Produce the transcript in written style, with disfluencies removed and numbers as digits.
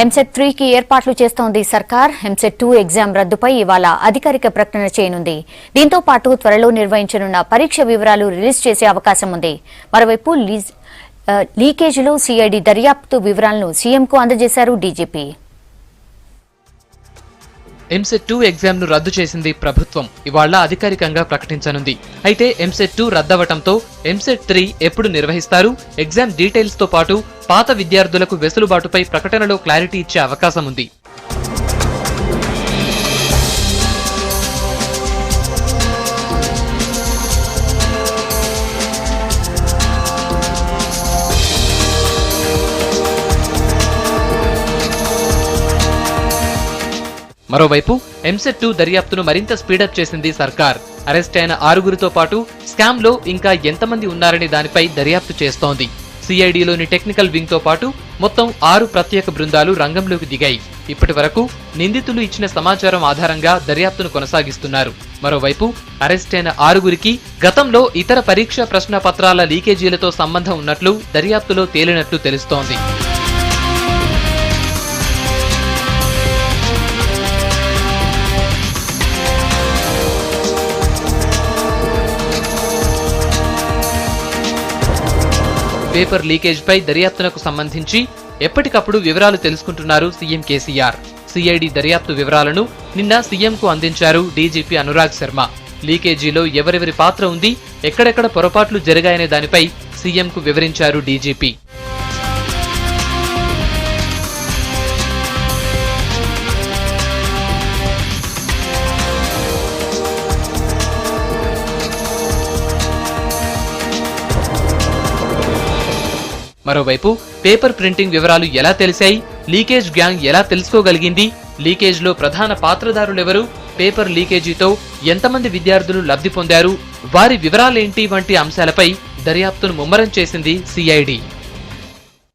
ఎంసెట్ 3 కి ఏర్పాట్లు చేస్తోంది సర్కార్. ఎంసెట్ 2 ఎగ్జామ్ రద్దుపై ఇవాళ అధికారిక ప్రకటన చేయనుంది. దీంతో పాటు త్వరలో నిర్వహించనున్న పరీక్ష వివరాలు రిలీజ్ చేసే అవకాశం ఉంది. మరోవైపు లీకేజీలో సిఐడి దర్యాప్తు వివరాలను సీఎంకు అందజేశారు డీజీపీ. ఎంసెట్ 2 ఎగ్జామ్ ను రద్దు చేసింది ప్రభుత్వం. ఇవాళ అధికారికంగా ప్రకటించనుంది. అయితే ఎంసెట్ 2 రద్దవటంతో ఎంసెట్ 3 ఎప్పుడు నిర్వహిస్తారు, ఎగ్జామ్ డీటెయిల్స్ తో పాటు పాత విద్యార్థులకు వెసులుబాటుపై ప్రకటనలో క్లారిటీ ఇచ్చే అవకాశం ఉంది. మరోవైపు ఎంసెట్ 2 దర్యాప్తును మరింత స్పీడప్ చేసింది సర్కార్. అరెస్ట్ అయిన 6గురితో పాటు స్కామ్ లో ఇంకా ఎంతమంది ఉన్నారనే దానిపై దర్యాప్తు చేస్తోంది. సిఐడిలోని టెక్నికల్ వింగ్ తో పాటు మొత్తం 6 ప్రత్యేక బృందాలు రంగంలోకి దిగాయి. ఇప్పటి వరకు నిందితులు ఇచ్చిన సమాచారం ఆధారంగా దర్యాప్తును కొనసాగిస్తున్నారు. మరోవైపు అరెస్ట్ అయిన 6గురికి గతంలో ఇతర పరీక్షా ప్రశ్న పత్రాల లీకేజీలతో సంబంధం ఉన్నట్లు దర్యాప్తులో తేలినట్లు తెలుస్తోంది. పేపర్ లీకేజ్ పై దర్యాప్తునకు సంబంధించి ఎప్పటికప్పుడు వివరాలు తెలుసుకుంటున్నారు సీఎం కేసీఆర్. సిఐడి దర్యాప్తు వివరాలను నిన్న సీఎంకు అందించారు డీజీపీ అనురాగ్ శర్మ. లీకేజీలో ఎవరెవరి పాత్ర ఉంది, ఎక్కడెక్కడ పొరపాట్లు జరిగాయనే దానిపై సీఎంకు వివరించారు డీజీపీ. మరోవైపు పేపర్ ప్రింటింగ్ వివరాలు ఎలా తెలిసాయి, లీకేజ్ గ్యాంగ్ ఎలా తెలుసుకోగలిగింది, లీకేజ్ లో ప్రధాన పాత్రధారులెవరు, పేపర్ లీకేజీతో ఎంతమంది విద్యార్థులు లబ్ధి పొందారు, వారి వివరాలేంటి వంటి అంశాలపై దర్యాప్తును ముమ్మరం చేసింది సిఐడి.